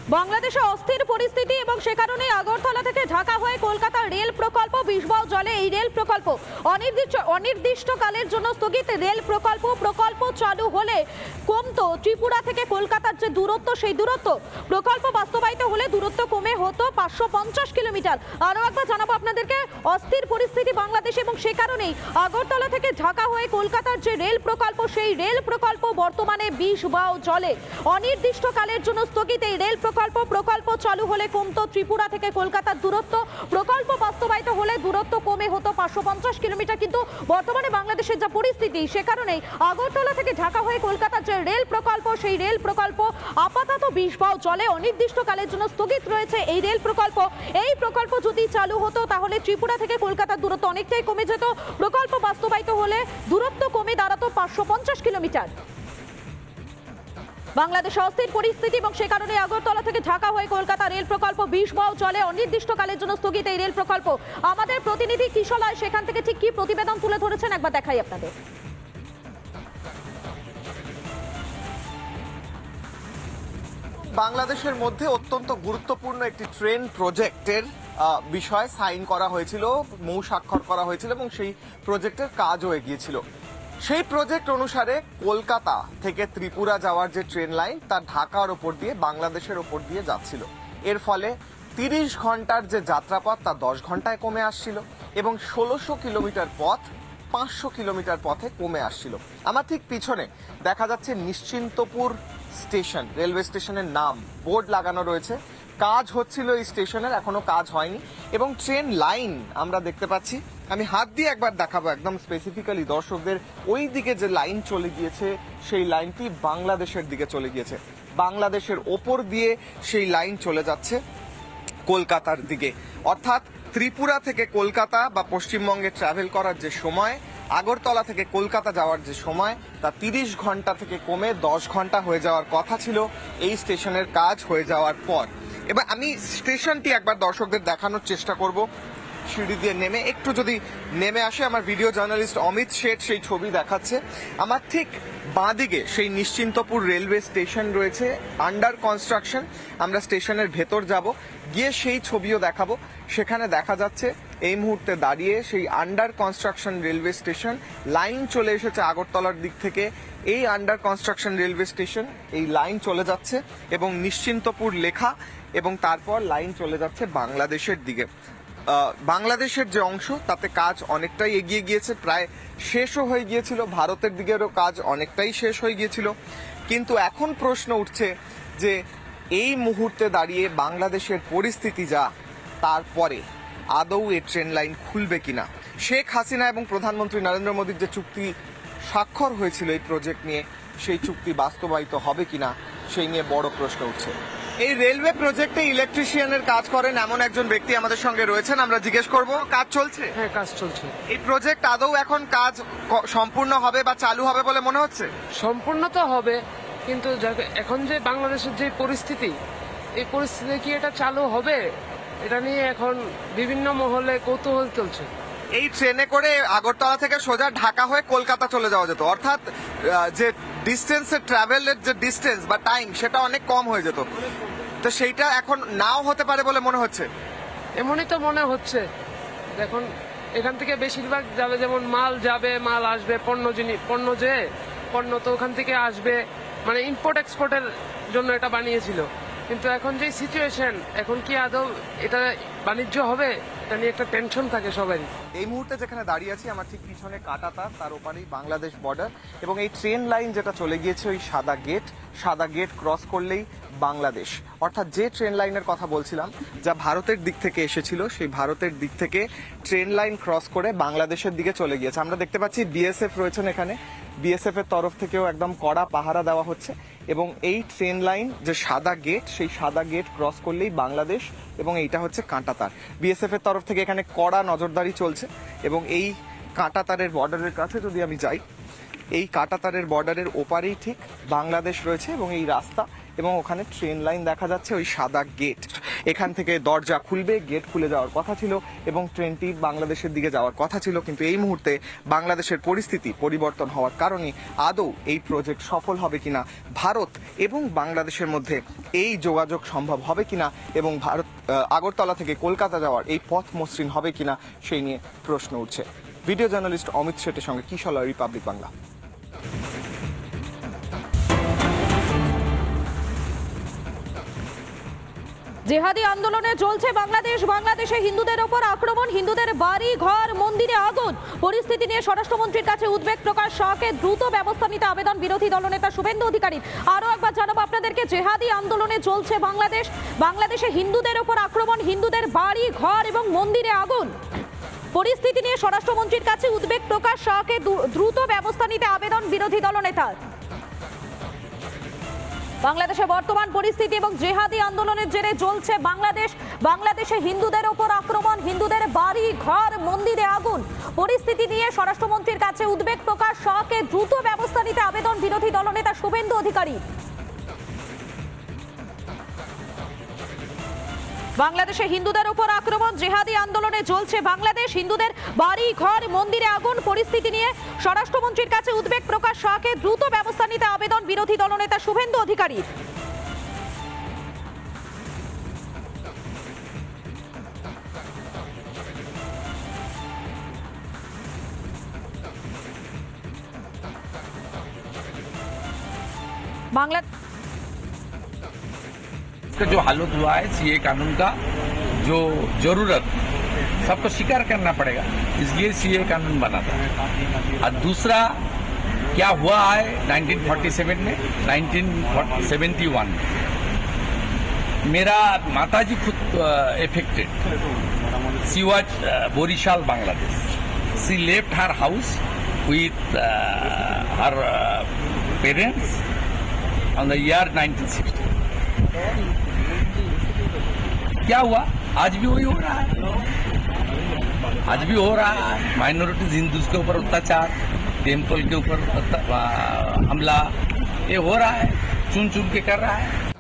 বাংলাদেশে অস্থির পরিস্থিতি এবং সে কারণে আগরতলা থেকে ঢাকা হয়ে কলকাতা রেল প্রকল্প বিষবাও জলে। এই রেল প্রকল্প অনির্দিষ্টকালের জন্য স্থগিত। রেল প্রকল্প চালু হলে কমতো ত্রিপুরা থেকে কলকাতার যে দূরত্ব, সেই দূরত্ব প্রকল্প বাস্তবায়িত হলে দূরত্ব কমে হতো 550 কিলোমিটার। আরও একবার জানাবো আপনাদেরকে, অস্থির পরিস্থিতি বাংলাদেশে এবং সে কারণেই আগরতলা থেকে ঢাকা হয়ে কলকাতার যে রেল প্রকল্প, সেই রেল প্রকল্প বর্তমানে বিষবাও জলে। অনির্দিষ্টকালের জন্য স্থগিত এই রেল প্রকল্প চালু হলে কমতো ত্রিপুরা থেকে কলকাতার দূরত্ব, প্রকল্প বাস্তবায়িত হলে দূরত্ব কমে হতো 550 কিলোমিটার। কিন্তু বর্তমানে বাংলাদেশের যা পরিস্থিতি, সে কারণেই আগরতলা থেকে ঢাকা হয়ে কলকাতার যে রেল প্রকল্প, সেই রেল প্রকল্প আপাতত বিষবাও জলে। অনির্দিষ্টকালের জন্য স্থগিত রয়েছে এই রেল প্রকল্প। এই প্রকল্প যদি চালু হতো তাহলে ত্রিপুরা থেকে কলকাতার দূরত্ব অনেকটাই কমে যেত। প্রকল্প বাস্তবায়িত হলে দূরত্ব কমে দাঁড়াতো 550 কিলোমিটার। বাংলাদেশে অস্থির পরিস্থিতি এবং সে কারণে আগরতলা থেকে ঢাকা হয়ে কলকাতা রেল প্রকল্প বিষবাও চলে। অনির্দিষ্টকালের জন্য স্থগিত এই রেল প্রকল্প। আমাদের প্রতিনিধি কিশলয় সেখান থেকে ঠিক কি প্রতিবেদন তুলে ধরেছেন একবার দেখাই আপনাদের। বাংলাদেশের মধ্যে অত্যন্ত গুরুত্বপূর্ণ একটি ট্রেন প্রজেক্টের বিষয়ে সাইন করা হয়েছিল, মৌ স্বাক্ষর করা হয়েছিল এবং সেই প্রজেক্টের কাজও এগিয়েছিল। সেই প্রজেক্ট অনুসারে কলকাতা থেকে ত্রিপুরা যাওয়ার যে ট্রেন লাইন, তা ঢাকার ওপর দিয়ে বাংলাদেশের ওপর দিয়ে যাচ্ছিল। এর ফলে 30 ঘন্টার যে যাত্রাপথ তা 10 ঘন্টায় কমে আসছিল এবং 1600 কিলোমিটার পথ 500 কিলোমিটার পথে কমে আসছিল। আমার ঠিক পিছনে দেখা যাচ্ছে নিশ্চিন্তপুর স্টেশন, রেলওয়ে স্টেশনের নাম বোর্ড লাগানো রয়েছে। কাজ হচ্ছিল এই স্টেশনের, এখনো কাজ হয়নি এবং ট্রেন লাইন আমরা দেখতে পাচ্ছি। আমি হাত দিয়ে একবার দেখাবো একদম স্পেসিফিক্যালি দর্শকদের, ওই দিকে যে লাইন চলে গিয়েছে সেই লাইনটি বাংলাদেশের দিকে চলে গিয়েছে। বাংলাদেশের ওপর দিয়ে সেই লাইন চলে যাচ্ছে কলকাতার দিকে। অর্থাৎ ত্রিপুরা থেকে কলকাতা বা পশ্চিমবঙ্গে ট্রাভেল করার যে সময়, আগরতলা থেকে কলকাতা যাওয়ার যে সময়, তা 30 ঘন্টা থেকে কমে 10 ঘন্টা হয়ে যাওয়ার কথা ছিল এই স্টেশনের কাজ হয়ে যাওয়ার পর। এবার আমি স্টেশনটি একবার দর্শকদের দেখানোর চেষ্টা করব। সিঁড়ি দিয়ে নেমে একটু যদি নেমে আসে, আমার ভিডিও জার্নালিস্ট অমিত শেঠ সেই ছবি দেখাচ্ছে। আমার ঠিক বাঁদিকে সেই নিশ্চিন্তপুর রেলওয়ে স্টেশন রয়েছে, আন্ডার কনস্ট্রাকশন। আমরা স্টেশনের ভেতর যাব, গিয়ে সেই ছবিও দেখাবো। সেখানে দেখা যাচ্ছে এই মুহূর্তে দাঁড়িয়ে সেই under construction railway station. Line চলে এসেছে আগরতলার দিক থেকে, এই আন্ডার কনস্ট্রাকশন রেলওয়ে স্টেশন, এই লাইন চলে যাচ্ছে এবং নিশ্চিন্তপুর লেখা এবং তারপর লাইন চলে যাচ্ছে বাংলাদেশের দিকে। বাংলাদেশের যে অংশ তাতে কাজ অনেকটাই এগিয়ে গিয়েছে, প্রায় শেষও হয়ে গিয়েছিল। ভারতের দিকেরও কাজ অনেকটাই শেষ হয়ে গিয়েছিল। কিন্তু এখন প্রশ্ন উঠছে যে এই মুহূর্তে দাঁড়িয়ে বাংলাদেশের পরিস্থিতি যা, তারপরে আদৌ এই ট্রেন লাইন খুলবে কিনা। শেখ হাসিনা এবং প্রধানমন্ত্রী নরেন্দ্র মোদীর যে চুক্তি স্বাক্ষর হয়েছিল এই প্রজেক্ট নিয়ে, সেই চুক্তি বাস্তবায়িত হবে কিনা সেই নিয়ে বড় প্রশ্ন উঠছে। এই রেলওয়ে প্রজেক্টে ইলেকট্রিশিয়ানের কাজ করেন এমন একজন ব্যক্তি আমাদের সঙ্গে রয়েছেন, আমরা জিজ্ঞেস করব। কাজ চলছে? হ্যাঁ, কাজ চলছে। এই প্রজেক্ট আদৌ এখন কাজ সম্পূর্ণ হবে বা চালু হবে বলে মনে হচ্ছে? সম্পূর্ণ তো হবে, কিন্তু এখন যে বাংলাদেশের যে পরিস্থিতি, এই পরিস্থিতিতে কি এটা চালু হবে, এটা নিয়ে এখন বিভিন্ন মহলে কৌতূহল চলছে। এই ট্রেনে করে আগরতলা থেকে সোজা ঢাকা হয়ে কলকাতা চলে যাওয়া যেত, অর্থাৎ যে ডিস্টেন্সের ট্রাভেলের যে ডিস্টেন্স বা টাইম, সেটা অনেক কম হয়ে যেত। তো সেইটা এখন নাও হতে পারে বলে মনে হচ্ছে। এমনই তো মনে হচ্ছে। দেখুন, এখান থেকে বেশিরভাগ যাবে, যেমন মাল যাবে, মাল আসবে, পণ্য তো ওখান থেকে আসবে, মানে ইম্পোর্ট এক্সপোর্টের জন্য এটা বানিয়েছিল। কিন্তু এখন যে সিচুয়েশন, এখন কি আদৌ এটা বাণিজ্য হবে, এটা নিয়ে একটা টেনশন থাকে সবারই। এই মুহূর্তে যেখানে দাঁড়িয়ে আছি, আমার ঠিক পিছনে কাঁটাতার, তার ওপারেই বাংলাদেশ বর্ডার এবং এই ট্রেন লাইন যেটা চলে গিয়েছে ওই সাদা গেট ক্রস করলেই বাংলাদেশ। অর্থাৎ যে ট্রেন লাইনের কথা বলছিলাম, যা ভারতের দিক থেকে এসেছিল, সেই ভারতের দিক থেকে ট্রেন লাইন ক্রস করে বাংলাদেশের দিকে চলে গিয়েছে। আমরা দেখতে পাচ্ছি বিএসএফ রয়েছেন এখানে, বিএসএফ এর তরফ থেকেও একদম কড়া পাহারা দেওয়া হচ্ছে এবং এই ট্রেন লাইন যে সাদা গেট, সেই সাদা গেট ক্রস করলেই বাংলাদেশ এবং এইটা হচ্ছে কাঁটাতার। বিএসএফ এর তরফ থেকে এখানে কড়া নজরদারি চলছে এবং এই কাঁটাতারের বর্ডারের কাছে যদি আমি যাই, এই কাঁটাতারের বর্ডারের ওপারেই ঠিক বাংলাদেশ রয়েছে এবং এই রাস্তা, এবং ওখানে ট্রেন লাইন দেখা যাচ্ছে, ওই সাদা গেট, এখান থেকে দরজা খুলবে, গেট খুলে যাওয়ার কথা ছিল এবং ট্রেনটি বাংলাদেশের দিকে যাওয়ার কথা ছিল। কিন্তু এই মুহূর্তে বাংলাদেশের পরিস্থিতি পরিবর্তন হওয়ার কারণে আদৌ এই প্রজেক্ট সফল হবে কিনা, ভারত এবং বাংলাদেশের মধ্যে এই যোগাযোগ সম্ভব হবে কিনা এবং ভারত আগরতলা থেকে কলকাতা যাওয়ার এই পথ মসৃণ হবে কিনা সেই নিয়ে প্রশ্ন উঠছে। ভিডিও জার্নালিস্ট অমিত শেঠের সঙ্গে কিশোর, রিপাবলিক বাংলা। জেহাদি আন্দোলনে চলছে বাংলাদেশ, বাংলাদেশে হিন্দুদের ওপর আক্রমণ, হিন্দুদের বাড়ি ঘর মন্দিরে আগুন। পরিস্থিতি নিয়ে স্বরাষ্ট্রমন্ত্রীর কাছে উদ্বেগ প্রকাশ, শাহকে দ্রুত ব্যবস্থা নিতে আবেদন বিরোধী দলনেতা শুভেন্দু অধিকারী। আরো একবার জানাবো আপনাদেরকে, জেহাদি আন্দোলনে চলছে বাংলাদেশ, বাংলাদেশে হিন্দুদের ওপর আক্রমণ, হিন্দুদের বাড়ি ঘর এবং মন্দিরে আগুন। পরিস্থিতি নিয়ে স্বরাষ্ট্রমন্ত্রীর কাছে উদ্বেগ প্রকাশ, শাহকে দ্রুত ব্যবস্থা নিতে আবেদন বিরোধী দলনেতার। বাংলাদেশে বর্তমান পরিস্থিতি এবং জেহাদি আন্দোলনের জেরে চলছে বাংলাদেশ, বাংলাদেশে হিন্দুদের ওপর আক্রমণ, হিন্দুদের বাড়ি ঘর মন্দিরে আগুন। পরিস্থিতি নিয়ে স্বরাষ্ট্রমন্ত্রীর কাছে উদ্বেগ প্রকাশ, শাহকে দ্রুত ব্যবস্থা নিতে আবেদন বিরোধী দলনেতা শুভেন্দু অধিকারী। বাংলাদেশে হিন্দুদের উপর আক্রমণ, জেহাদি আন্দোলনে চলছে বাংলাদেশ, হিন্দুদের বাড়ি ঘর মন্দিরে আগুন। পরিস্থিতি নিয়ে স্বরাষ্ট্রমন্ত্রীর কাছে উদ্বেগ প্রকাশ, শাহকে দ্রুত ব্যবস্থা নিতে আবেদন বিরোধী দলনেতা শুভেন্দু অধিকারী। বাংলা जो हालत हुआ है सीए कानून का, जो जरूरत सबको स्वीकार करना पड़ेगा, इसलिए सीए कानून बना था। और दूसरा क्या हुआ है 1947 में, 1971 में मेरा माताजी खुद affected, she was Barishal Bangladesh, she left her house with her parents on the year 1960। क्या हुआ? आज भी वही हो रहा है, आज भी हो रहा है। माइनॉरिटीज हिंदूज के ऊपर अत्याचार, टेम्पल के ऊपर हमला, ये हो रहा है, चुन चुन के कर रहा है।